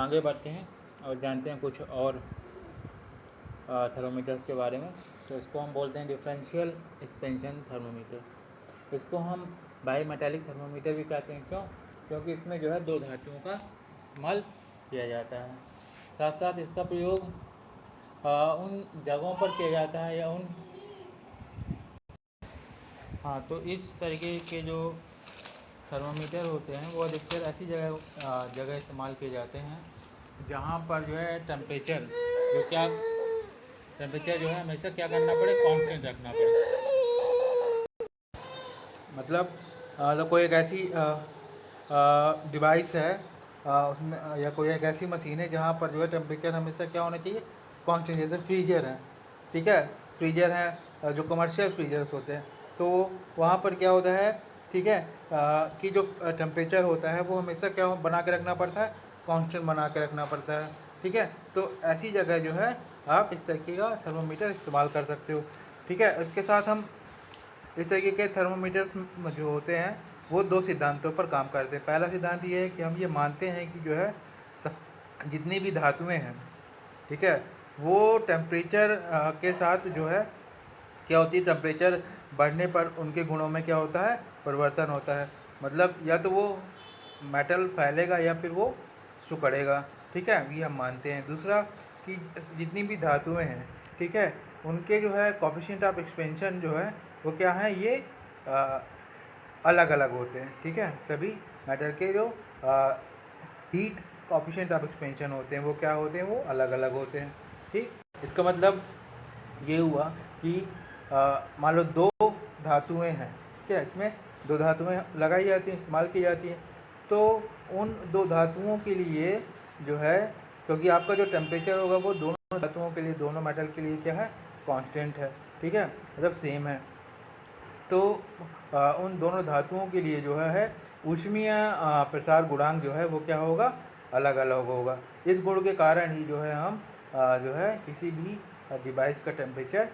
आगे बढ़ते हैं और जानते हैं कुछ और थर्मोमीटर्स के बारे में। तो इसको हम बोलते हैं डिफरेंशियल एक्सपेंशन थर्मोमीटर। इसको हम बाई मेटालिक थर्मोमीटर भी कहते हैं। क्यों? क्योंकि इसमें जो है दो धातुओं का इस्तेमाल किया जाता है। साथ साथ इसका प्रयोग उन जगहों पर किया जाता है या उन तो इस तरीके के जो थर्मोमीटर होते हैं वो अधिकतर ऐसी जगह इस्तेमाल किए जाते हैं जहाँ पर जो है टेम्परेचर जो है हमेशा क्या करना पड़े, कांस्टेंट रखना पड़े। मतलब तो कोई एक ऐसी डिवाइस है उसमें या कोई एक ऐसी मशीन है जहाँ पर जो है टेम्परेचर हमेशा क्या होना चाहिए, कांस्टेंट। जैसे फ्रीजर है, ठीक है, फ्रीजर है जो कमर्शियल फ्रीजर्स होते हैं, तो वहाँ पर क्या होता है, ठीक है, कि जो टेम्परेचर होता है वो हमेशा क्या बना के रखना पड़ता है, कांस्टेंट बना के रखना पड़ता है, ठीक है। तो ऐसी जगह जो है आप इस तरीके का थर्मोमीटर इस्तेमाल कर सकते हो, ठीक है। इसके साथ हम इस तरीके के थर्मोमीटर्स जो होते हैं वो दो सिद्धांतों पर काम करते हैं। पहला सिद्धांत ये है कि हम ये मानते हैं कि जो है जितनी भी धातुएं हैं, ठीक है, वो टेम्परेचर के साथ जो है क्या होती है, टेम्परेचर बढ़ने पर उनके गुणों में क्या होता है, परिवर्तन होता है। मतलब या तो वो मेटल फैलेगा या फिर वो सिकुड़ेगा, ठीक है, ये हम मानते हैं। दूसरा कि जितनी भी धातुएं हैं, ठीक है, उनके जो है कोफिशिएंट ऑफ एक्सपेंशन जो है वो क्या है, ये अलग अलग होते हैं, ठीक है। सभी मेटल के जो हीट कोफिशिएंट ऑफ एक्सपेंशन होते हैं वो क्या होते हैं, वो अलग अलग होते हैं, ठीक। इसका मतलब ये हुआ कि मान लो दो धातुएं हैं, ठीक है, इसमें दो धातुएं लगाई जाती हैं, इस्तेमाल की जाती हैं, तो उन दो धातुओं के लिए जो है, क्योंकि आपका जो टेम्परेचर होगा वो दोनों धातुओं के लिए, दोनों मेटल के लिए क्या है, कांस्टेंट है, ठीक है, मतलब सेम है। तो उन दोनों धातुओं के लिए जो है ऊष्मीय प्रसार गुणांक जो है वो क्या होगा, अलग अलग होगा। इस गुण के कारण ही जो है हम जो है किसी भी डिवाइस का टेम्परेचर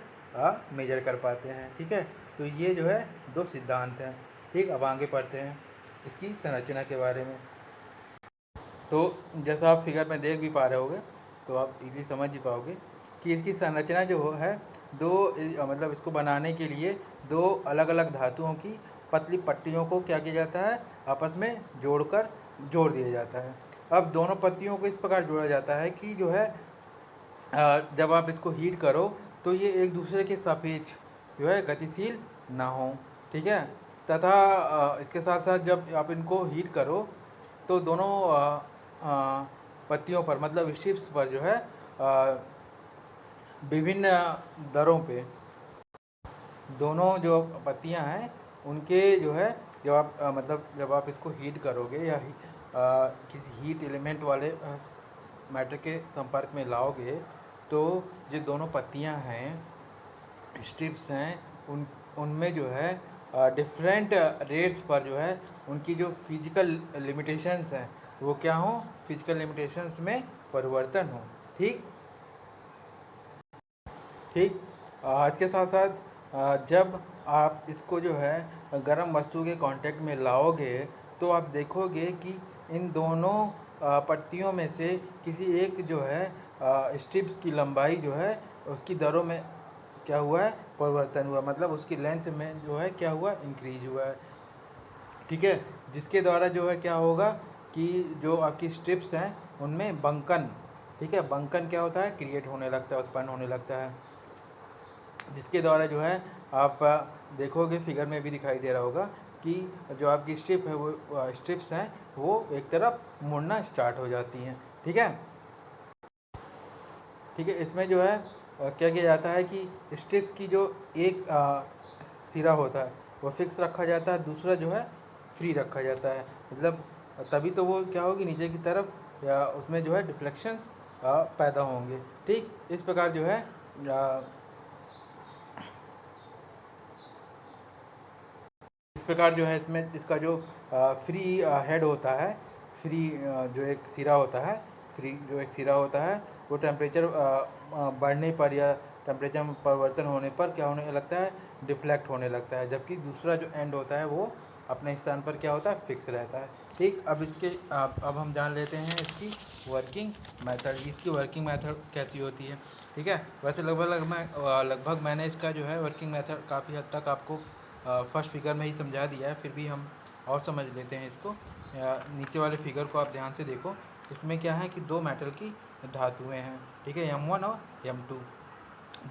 मेजर कर पाते हैं, ठीक है। तो ये जो है दो सिद्धांत हैं, ठीक। अब आगे पढ़ते हैं इसकी संरचना के बारे में। तो जैसा आप फिगर में देख भी पा रहे होगे, तो आप इजीली समझ ही पाओगे कि इसकी संरचना जो है दो मतलब इसको बनाने के लिए दो अलग अलग धातुओं की पतली पट्टियों को क्या किया जाता है, आपस में जोड़ दिया जाता है। अब दोनों पत्तियों को इस प्रकार जोड़ा जाता है कि जो है जब आप इसको हीट करो तो ये एक दूसरे के सापेक्ष जो है गतिशील ना हो, ठीक है। तथा इसके साथ साथ जब आप इनको हीट करो तो दोनों पत्तियों पर मतलब स्ट्रिप्स पर जो है विभिन्न दरों पे दोनों जो पत्तियां हैं उनके जो है जब आप मतलब जब आप इसको हीट करोगे या किसी हीट एलिमेंट वाले मैटर के संपर्क में लाओगे, तो जो दोनों पत्तियां हैं, स्ट्रिप्स हैं, उनमें जो है डिफरेंट रेट्स पर जो है उनकी जो फिजिकल लिमिटेशंस हैं वो क्या हो, फिजिकल लिमिटेशंस में परिवर्तन हो, ठीक ठीक। आज के साथ साथ जब आप इसको जो है गर्म वस्तु के कांटेक्ट में लाओगे तो आप देखोगे कि इन दोनों पट्टियों में से किसी एक जो है स्ट्रिप्स की लंबाई जो है उसकी दरों में क्या हुआ है, परिवर्तन हुआ, मतलब उसकी लेंथ में जो है क्या हुआ, इंक्रीज हुआ है, ठीक है। जिसके द्वारा जो है क्या होगा कि जो आपकी स्ट्रिप्स हैं उनमें बंकन, ठीक है, बंकन क्या होता है, क्रिएट होने लगता है, उत्पन्न होने लगता है, जिसके द्वारा जो है आप देखोगे फिगर में भी दिखाई दे रहा होगा कि जो आपकी स्ट्रिप है वो स्ट्रिप्स हैं वो एक तरफ मुड़ना स्टार्ट हो जाती हैं, ठीक है, ठीक है। इसमें जो है क्या किया जाता है कि स्ट्रिप्स की जो एक सिरा होता है वो फिक्स रखा जाता है, दूसरा जो है फ्री रखा जाता है, मतलब तभी तो वो क्या होगी, नीचे की तरफ या उसमें जो है डिफ्लेक्शंस पैदा होंगे, ठीक। इस प्रकार जो है इस प्रकार जो है इसमें इसका जो फ्री हेड होता है, फ्री जो एक सिरा होता है, फ्री जो एक सिरा होता है वो टेम्परेचर बढ़ने पर या टेम्परेचर में परिवर्तन होने पर क्या होने लगता है, डिफ्लेक्ट होने लगता है, जबकि दूसरा जो एंड होता है वो अपने स्थान पर क्या होता है, फिक्स रहता है। ठीक, अब इसके अब हम जान लेते हैं इसकी वर्किंग मेथड, इसकी वर्किंग मेथड कैसी होती है। ठीक है, वैसे लगभग मैंने इसका जो है वर्किंग मेथड काफ़ी हद तक आपको फर्स्ट फिगर में ही समझा दिया है, फिर भी हम और समझ लेते हैं इसको। नीचे वाले फिगर को आप ध्यान से देखो, इसमें क्या है कि दो मेटल की धातुएं हैं। ठीक है, M1 और M2,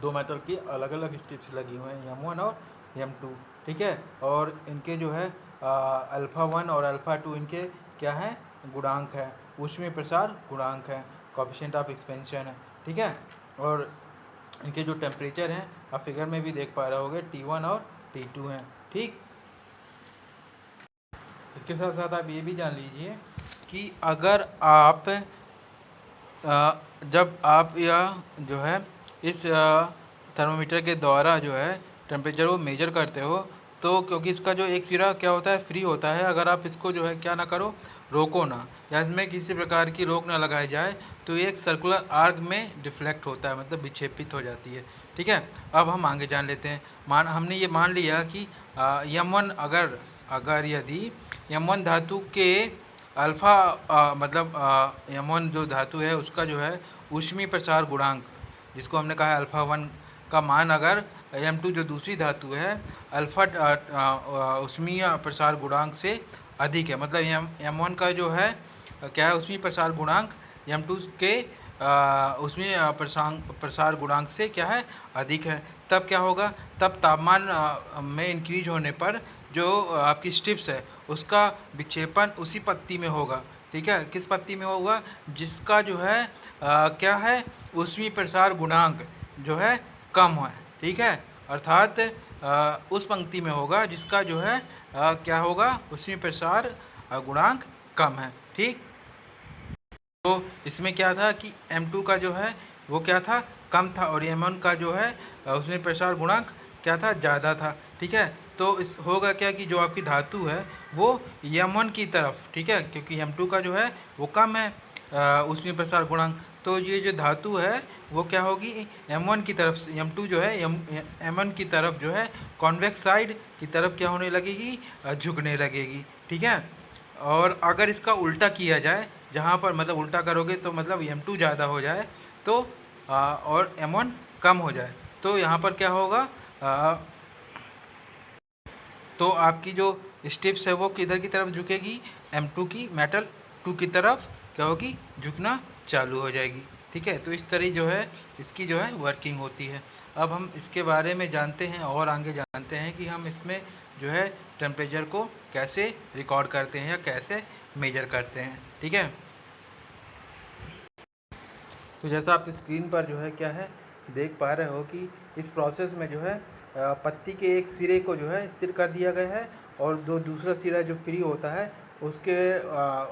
दो मेटल की अलग अलग स्ट्रिप्स लगी हुए हैं, M1 और M2। ठीक है, और इनके जो है अल्फ़ा 1 और अल्फ़ा 2 इनके क्या हैं, गुणांक है, ऊष्मीय प्रसार गुणांक है, कोएफिशिएंट ऑफ एक्सपेंशन है। ठीक है, और इनके जो टेम्परेचर हैं आप फिगर में भी देख पा रहे होगे, T1 और T2 हैं। ठीक, इसके साथ साथ आप ये भी जान लीजिए कि अगर आप जब आप यह जो है इस थर्मामीटर के द्वारा जो है टेम्परेचर को मेजर करते हो, तो क्योंकि इसका जो एक सिरा क्या होता है, फ्री होता है, अगर आप इसको जो है क्या ना करो, रोको ना, या इसमें किसी प्रकार की रोक ना लगाई जाए, तो ये एक सर्कुलर आर्क में डिफ्लेक्ट होता है, मतलब विक्षेपित हो जाती है। ठीक है, अब हम आगे जान लेते हैं। हमने ये मान लिया कि M1 अगर अगर यदि M1 धातु के मतलब M1 जो धातु है उसका जो है ऊष्मीय प्रसार गुणांक, जिसको हमने कहा है अल्फ़ा 1 का मान, अगर M2 जो दूसरी धातु है ऊष्मीय प्रसार गुणांक से अधिक है, मतलब M1 का जो है क्या है, ऊष्मीय प्रसार गुणांक M2 के ऊष्मीय प्रसार गुणांक से क्या है, अधिक है, तब क्या होगा, तब तापमान में इंक्रीज होने पर जो आपकी स्ट्रिप्स है उसका विक्षेपण उसी पत्ती में होगा। ठीक है, किस पत्ती में होगा, जिसका जो है क्या है, ऊष्मीय प्रसार गुणांक जो है कम है। ठीक है, अर्थात उस पंक्ति में होगा जिसका जो है क्या होगा, ऊष्मीय प्रसार गुणांक कम है। ठीक, तो इसमें क्या था कि M2 का जो है वो क्या था, कम था, और M1 का जो है उसमें प्रसार गुणांक क्या था, ज़्यादा था। ठीक है, तो इस होगा क्या कि जो आपकी धातु है वो M1 की तरफ, ठीक है, क्योंकि M2 का जो है वो कम है उसमें प्रसार गुणांक, तो ये जो धातु है वो क्या होगी, M1 की तरफ, M2 जो है M1 की तरफ जो है कॉन्वेक्स साइड की तरफ क्या होने लगेगी, झुकने लगेगी। ठीक है, और अगर इसका उल्टा किया जाए, जहाँ पर मतलब उल्टा करोगे तो मतलब M2 ज़्यादा हो जाए तो और M1 कम हो जाए, तो यहाँ पर क्या होगा, तो आपकी जो स्टेप्स है वो किधर की तरफ झुकेगी, M2 की, मेटल 2 की तरफ क्या होगी, झुकना चालू हो जाएगी। ठीक है, तो इस तरह जो है इसकी जो है वर्किंग होती है। अब हम इसके बारे में जानते हैं और आगे जानते हैं कि हम इसमें जो है टेम्परेचर को कैसे रिकॉर्ड करते हैं या कैसे मेजर करते हैं। ठीक है, तो जैसा आप स्क्रीन पर जो है क्या है देख पा रहे हो कि इस प्रोसेस में जो है पत्ती के एक सिरे को जो है स्थिर कर दिया गया है, और जो दूसरा सिरा जो फ्री होता है उसके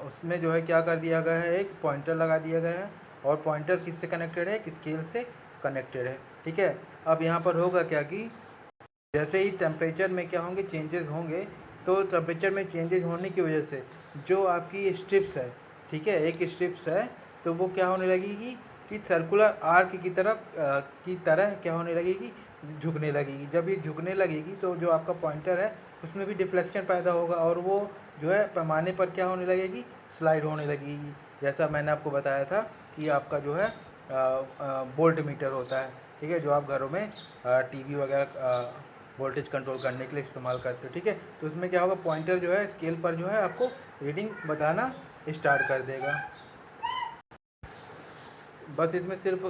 उसमें जो है क्या कर दिया गया है, एक पॉइंटर लगा दिया गया है, और पॉइंटर किससे कनेक्टेड है, एक स्केल से कनेक्टेड है। ठीक है, अब यहाँ पर होगा क्या कि जैसे ही टेम्परेचर में क्या होंगे, चेंजेस होंगे, तो टेम्परेचर में चेंजेस होने की वजह से जो आपकी स्ट्रिप्स है, ठीक है, एक स्ट्रिप्स है, तो वो क्या होने लगेगी कि सर्कुलर आर्क की तरह क्या होने लगेगी, झुकने लगेगी। जब ये झुकने लगेगी तो जो आपका पॉइंटर है उसमें भी डिफ्लेक्शन पैदा होगा, और वो जो है पैमाने पर क्या होने लगेगी, स्लाइड होने लगेगी। जैसा मैंने आपको बताया था कि आपका जो है वोल्ट मीटर होता है, ठीक है, जो आप घरों में टीवी वगैरह वोल्टेज कंट्रोल करने के लिए इस्तेमाल करते हो। ठीक है, तो उसमें क्या होगा, पॉइंटर जो है स्केल पर जो है आपको रीडिंग बताना स्टार्ट कर देगा। बस इसमें सिर्फ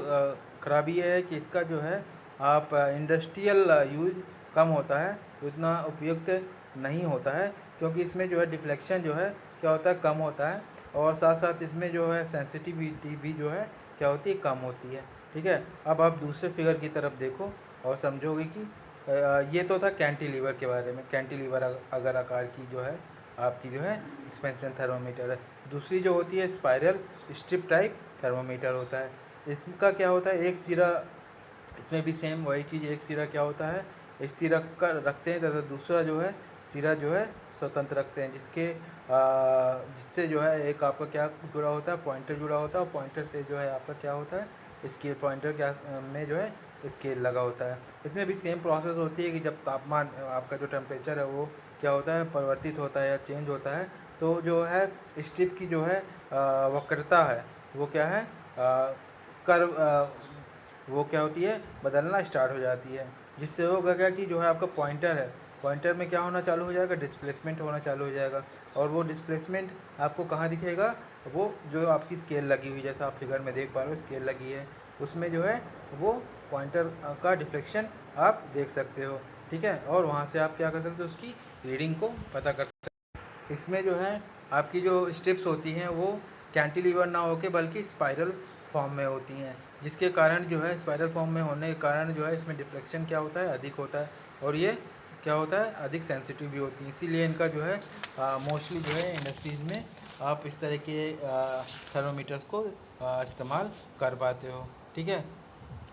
ख़राबी ये है कि इसका जो है आप इंडस्ट्रियल यूज कम होता है, उतना उपयुक्त नहीं होता है, क्योंकि इसमें जो है डिफ्लेक्शन जो है क्या होता है, कम होता है, और साथ साथ इसमें जो है सेंसिटिविटी भी जो है क्या होती है, कम होती है। ठीक है, अब आप दूसरे फिगर की तरफ देखो और समझोगे कि ये तो था कैंटिलीवर के बारे में, कैंटिलीवर अगर आकार की जो है आपकी जो है एक्सपेंशन थर्मामीटर है। दूसरी जो होती है स्पाइरल स्ट्रिप टाइप थर्मामीटर होता है। इसका क्या होता है, एक सिरा, इसमें भी सेम वही चीज़, एक सिरा क्या होता है स्थिर रख कर रखते हैं, तथा दूसरा जो है सिरा जो है स्वतंत्र रखते हैं, जिससे जो है एक आपका क्या जुड़ा होता है, पॉइंटर जुड़ा होता है, और पॉइंटर से जो है आपका क्या होता है, स्केल पॉइंटर क्या में जो है स्केल लगा होता है। इसमें भी सेम प्रोसेस होती है कि जब तापमान आपका जो टेम्परेचर है वो क्या होता है, परिवर्तित होता है या चेंज होता है, तो जो है स्ट्रिप की जो है वक्रता है वो क्या है, कर्व वो क्या होती है, बदलना स्टार्ट हो जाती है। जिससे होगा क्या कि जो है आपका पॉइंटर है, पॉइंटर में क्या होना चालू हो जाएगा, डिस्प्लेसमेंट होना चालू हो जाएगा। और वो डिस्प्लेसमेंट आपको कहाँ दिखेगा, वो जो आपकी स्केल लगी हुई, जैसा आप फिगर में देख पा रहे हो स्केल लगी है, उसमें जो है वो पॉइंटर का डिफ्लेक्शन आप देख सकते हो। ठीक है, और वहाँ से आप क्या कर सकते हो, उसकी रीडिंग को पता कर सकते हो। इसमें जो है आपकी जो स्टेप्स होती हैं वो कैंटिलीवर ना होके बल्कि स्पाइरल फॉर्म में होती हैं, जिसके कारण जो है स्पाइरल फॉर्म में होने के कारण जो है इसमें डिफ्लेक्शन क्या होता है, अधिक होता है। और ये क्या होता है, अधिक सेंसिटिव भी होती है। इसीलिए इनका जो है मोस्टली जो है इंडस्ट्रीज़ में आप इस तरह के थर्मोमीटर्स को इस्तेमाल कर पाते हो। ठीक है,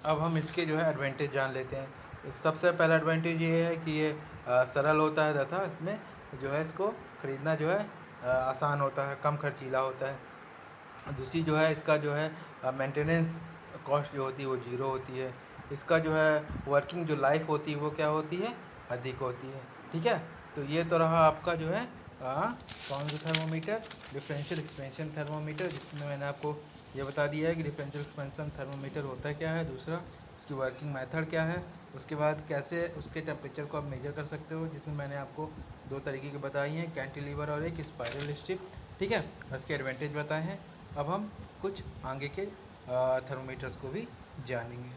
अब हम इसके जो है एडवांटेज जान लेते हैं। सबसे पहला एडवांटेज ये है कि ये सरल होता है तथा इसमें जो है इसको ख़रीदना जो है आसान होता है, कम खर्चीला होता है। दूसरी जो है इसका जो है मेंटेनेंस कॉस्ट जो होती है वो ज़ीरो होती है। इसका जो है वर्किंग जो लाइफ होती है वो क्या होती है, अधिक होती है। ठीक है, तो ये तो रहा आपका जो है कौन सा थर्मोमीटर, डिफरेंशियल एक्सपेंशन थर्मोमीटर, जिसमें मैंने आपको ये बता दिया है कि डिफरेंशियल एक्सपेंशन थर्मोमीटर होता क्या है, दूसरा उसकी वर्किंग मेथड क्या है, उसके बाद कैसे उसके टेम्परेचर को आप मेजर कर सकते हो, जिसमें मैंने आपको दो तरीके की बताई हैं, कैंटिलीवर और एक स्पाइरल स्ट्रिप। ठीक है, उसके एडवांटेज बताए हैं। अब हम कुछ आगे के थर्मोमीटर्स को भी जानेंगे।